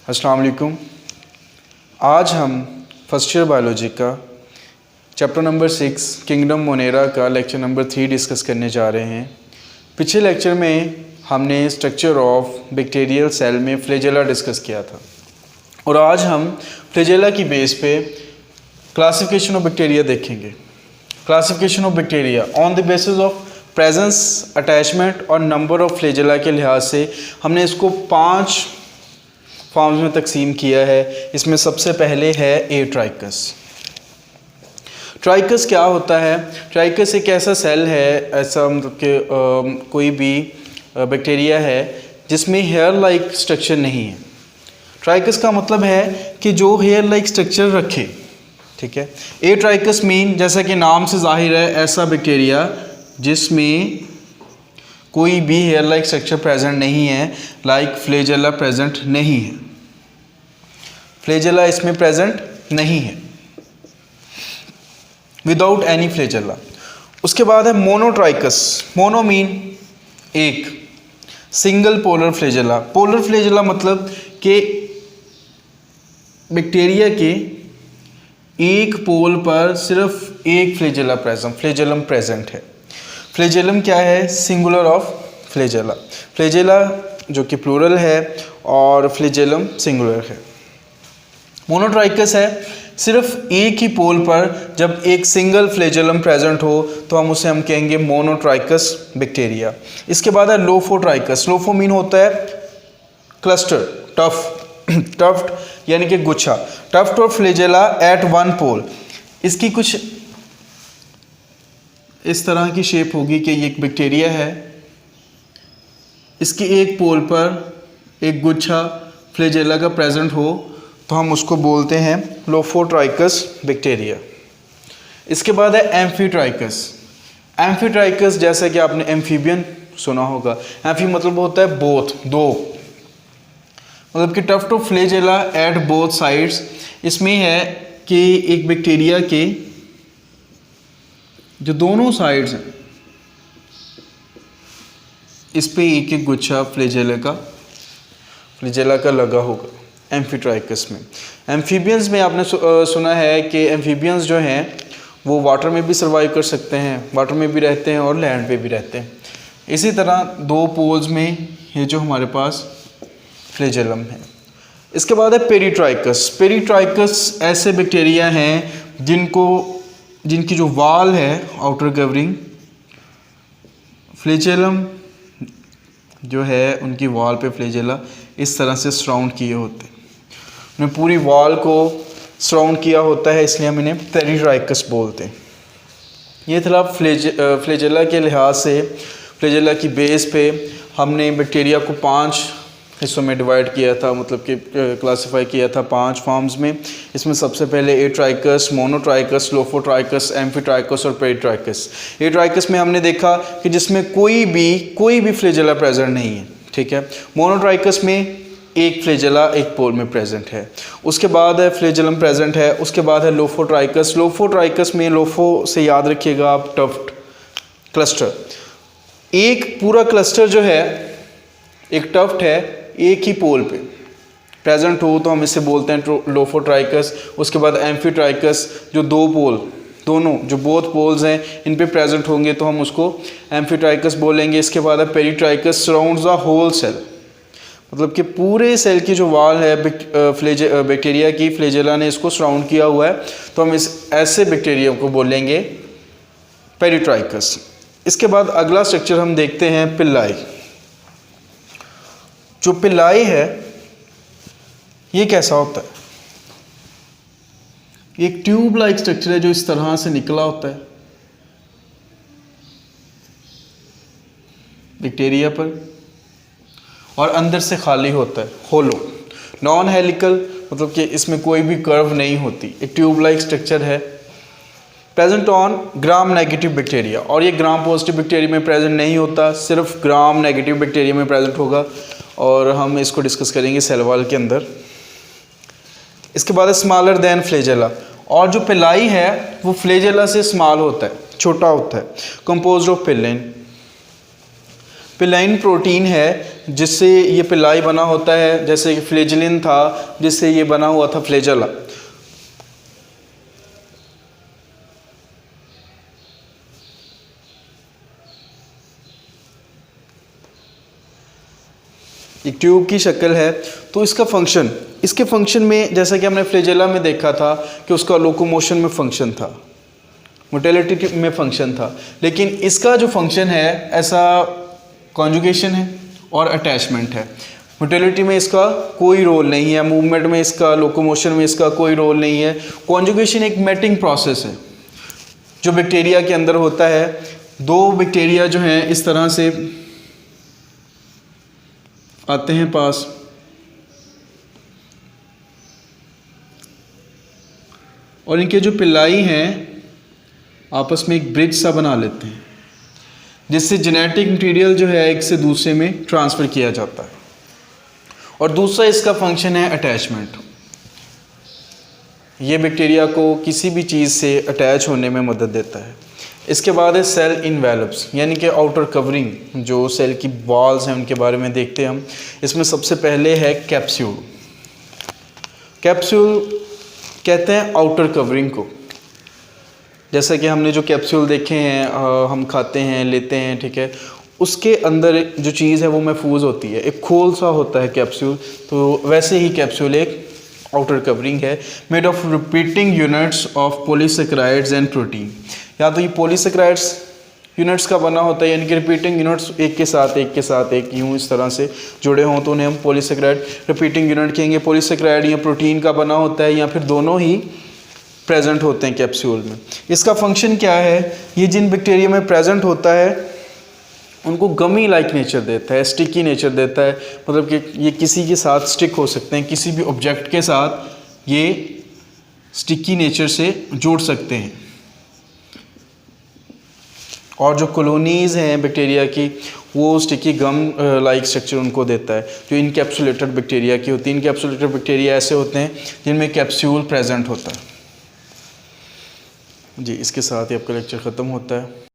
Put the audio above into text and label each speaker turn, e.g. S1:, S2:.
S1: अस्सलाम वालेकुम। आज हम फर्स्ट ईयर बायोलॉजी का चैप्टर नंबर 6 किंगडम मोनेरा का लेक्चर नंबर 3 डिस्कस करने जा रहे हैं। पिछले लेक्चर में हमने स्ट्रक्चर ऑफ बैक्टीरियल सेल में फ्लैजेला डिस्कस किया था और आज हम फ्लैजेला की बेस पे क्लासिफिकेशन ऑफ बैक्टीरिया देखेंगे। Classification of bacteria on the basis of presence, attachment और नंबर ऑफ फ्लैजेला के लिहाज से हमने इसको 5 फॉर्म्स में तकसीम किया है। इसमें सबसे पहले है ए ट्राइकस। ट्राइकस क्या होता है? ट्राइकस एक ऐसा सेल है, ऐसा मतलब कि कोई भी बैक्टीरिया है जिसमें हेयर लाइक स्ट्रक्चर नहीं है। ट्राइकस का मतलब है कि जो हेयर लाइक स्ट्रक्चर रखे, ठीक है। ए ट्राइकस मीन, जैसा कि नाम से जाहिर है, ऐसा बैक्टीरिया जिसमें कोई भी हेयर लाइक स्ट्रक्चर प्रेजेंट नहीं है, लाइक फ्लैजेला प्रेजेंट नहीं है। फ्लैजेला इसमें प्रेजेंट नहीं है, विदाउट एनी फ्लैजेला। उसके बाद है मोनोट्राइकस। मोनो मीन एक, single polar flagella. Polar flagella मतलब कि बैक्टीरिया के एक पोल पर सिर्फ एक फ्लैजेलम प्रेजेंट है। फ्लैजेलम क्या है? Singular of flagella. फ्लैजेला जो कि प्लूरल है और फ्लैजेलम सिंगुलर है। मोनोट्राइकस है सिर्फ एक ही पोल पर जब एक सिंगल फ्लैजेलम प्रेजेंट हो तो हम कहेंगे मोनोट्राइकस बैक्टीरिया। इसके बाद है लोफोट्राइकस। लोफो मीन होता है क्लस्टर, टफ्ट यानी कि गुच्छा। टफ्ट और फ्लैजेला एट वन पोल। इसकी कुछ इस तरह की शेप होगी कि ये एक बैक्टीरिया है, इसकी एक पोल पर एक गुच्छा फ्लैजेला का प्रेजेंट हो तो हम उसको बोलते हैं लोफोट्राइकस बैक्टीरिया। इसके बाद है एम्फीट्राइकस। एम्फीट्राइकस जैसा कि आपने एम्फीबियन सुना होगा। एम्फी मतलब होता है बोथ, दो, मतलब कि tuft of flagella at both sides. इसमें है कि एक बैक्टीरिया के जो दोनों साइड्स हैं इस पे एक एक गुच्छा फ्लैजेला का लगा होगा एम्फीट्राइकस में। एम्फीबियंस में आपने सुना है कि एम्फीबियंस जो हैं वो वाटर में भी सर्वाइव कर सकते हैं, वाटर में भी रहते हैं और लैंड पे भी रहते हैं। इसी तरह दो पोल्स में ये जो हमारे पास फ्लैजेलम है। इसके बाद है पेरीट्राइकस। पेरीट्राइकस ऐसे बैक्टीरिया हैं जिनकी जो वाल है, आउटर कवरिंग, फ्लैजेलम जो है उनकी वाल पे फ्लैजेला इस तरह से सराउंड किए होते हैं। उन्हें पूरी वॉल को सराउंड किया होता है, इसलिए हम इन्हें पेरीट्राइकस बोलते हैं। ये था फ्लैजेला के लिहाज से। फ्लैजेला की बेस पे हमने बैक्टीरिया को 5 हिस्सों में डिवाइड किया था, मतलब कि क्लासिफाई किया था 5 फॉर्म्स में। इसमें सबसे पहले ए ट्राइकस, मोनोट्राइकस, लोफोट्राइकस, एम्फीट्राइकस और पेरीट्राइकस। ए ट्राइकस में हमने देखा कि जिसमें कोई भी फ्लैजेला प्रेजेंट नहीं है, ठीक है। मोनोट्राइकस में एक फ्लैजेला एक पोल में प्रेजेंट है। उसके बाद है फ्लैजेलम प्रेजेंट है। उसके बाद है लोफोट्राइकस। लोफोट्राइकस में लोफो से याद रखिएगा आप टफ्ट, क्लस्टर। एक पूरा क्लस्टर जो है, एक टफ्ट है, एक ही पोल पे प्रेजेंट हो तो हम इसे बोलते हैं लोफोट्राइकस। उसके बाद एम्फीट्राइकस, जो दो पोल, दोनों जो बोथ पोल्स हैं इन पे प्रेजेंट होंगे तो हम उसको एम्फीट्राइकस बोलेंगे। इसके बाद है peritrichous, surrounds the whole cell, मतलब कि पूरे सेल की जो वाल है बैक्टीरिया की, फ्लैजेला ने इसको सराउंड किया हुआ है तो हम इस ऐसे बैक्टीरिया को बोलेंगे पेरीट्राइकस। इसके बाद अगला स्ट्रक्चर हम देखते हैं पिल्लाई। जो पिल्लाई है ये कैसा होता है? एक ट्यूब लाइक स्ट्रक्चर है जो इस तरह से निकला होता है बैक्टीरिया पर और अंदर से खाली होता है, होलो, नॉन हेलिकल, मतलब कि इसमें कोई भी कर्व नहीं होती। एक ट्यूब लाइक स्ट्रक्चर है, present on gram negative bacteria. और ये ग्राम पॉजिटिव बैक्टीरिया में प्रेजेंट नहीं होता, सिर्फ ग्राम नेगेटिव बैक्टीरिया में प्रेजेंट होगा और हम इसको डिस्कस करेंगे सेल वॉल के अंदर। इसके बाद है स्मॉलर देन फ्लैजेला। और जो पिलाई है वो फ्लैजेला से स्मॉल होता है, छोटा होता है, कंपोज्ड ऑफ पिलाइन। पिलाइन प्रोटीन है जिससे ये पिलाई बना होता है, जैसे कि फ्लेजिलिन था जिससे ये बना हुआ था फ्लेजेला। एक ट्यूब की शक्ल है। तो इसके फंक्शन में जैसा कि हमने फ्लेजेला में देखा था कि उसका लोकोमोशन में फंक्शन था, मोटिलिटी में फंक्शन था, लेकिन इसका जो फंक्शन है ऐसा कॉन्जुगेशन है और अटैचमेंट है। मोटिलिटी में इसका कोई रोल नहीं है, मूवमेंट में इसका, लोकोमोशन में इसका कोई रोल नहीं है। कॉन्जुगेशन एक मैटिंग प्रोसेस है जो बैक्टीरिया के अंदर होता है। दो बैक्टीरिया जो हैं इस तरह से आते हैं पास, और इनके जो पिलाई हैं आपस में एक ब्रिज सा बना लेते हैं, जिससे जेनेटिक मटेरियल जो है एक से दूसरे में ट्रांसफ़र किया जाता है। और दूसरा इसका फंक्शन है अटैचमेंट। ये बैक्टीरिया को किसी भी चीज़ से अटैच होने में मदद देता है। इसके बाद है सेल इनवेलप्स, यानी कि आउटर कवरिंग, जो सेल की वॉल्स हैं उनके बारे में देखते हैं हम। इसमें सबसे पहले है कैप्सूल। कैप्सूल कहते हैं आउटर कवरिंग को। जैसा कि हमने जो कैप्सूल देखे हैं, हम खाते हैं, लेते हैं, ठीक है, उसके अंदर जो चीज़ है वो महफूज होती है, एक खोल सा होता है कैप्सूल। तो वैसे ही कैप्सूल एक आउटर कवरिंग है, made of repeating units of polysaccharides and protein. या तो ये पॉलीसेकेराइड्स यूनिट्स का बना होता है, यानी कि रिपीटिंग यूनिट्स एक के साथ एक यूँ इस तरह से जुड़े हों तो उन्हें हम पॉलीसेकेराइड रिपीटिंग यूनिट कहेंगे। पॉलीसेकेराइड या प्रोटीन का बना होता है, या फिर दोनों ही प्रेजेंट होते हैं कैप्सूल में। इसका फंक्शन क्या है? ये जिन बैक्टीरिया में प्रेजेंट होता है उनको गमी लाइक नेचर देता है, स्टिकी नेचर देता है, मतलब कि ये किसी के साथ स्टिक हो सकते हैं, किसी भी ऑब्जेक्ट के साथ ये स्टिकी नेचर से जुड़ सकते हैं। और जो कॉलोनीज़ हैं बैक्टीरिया की, वो स्टिकी गम लाइक स्ट्रक्चर उनको देता है, जो इनकैप्सुलेटेड बैक्टीरिया की होती है। इनकैप्सुलेटेड बैक्टीरिया ऐसे होते हैं जिनमें कैप्सूल प्रेजेंट होता है। जी, इसके साथ ही आपका लेक्चर ख़त्म होता है।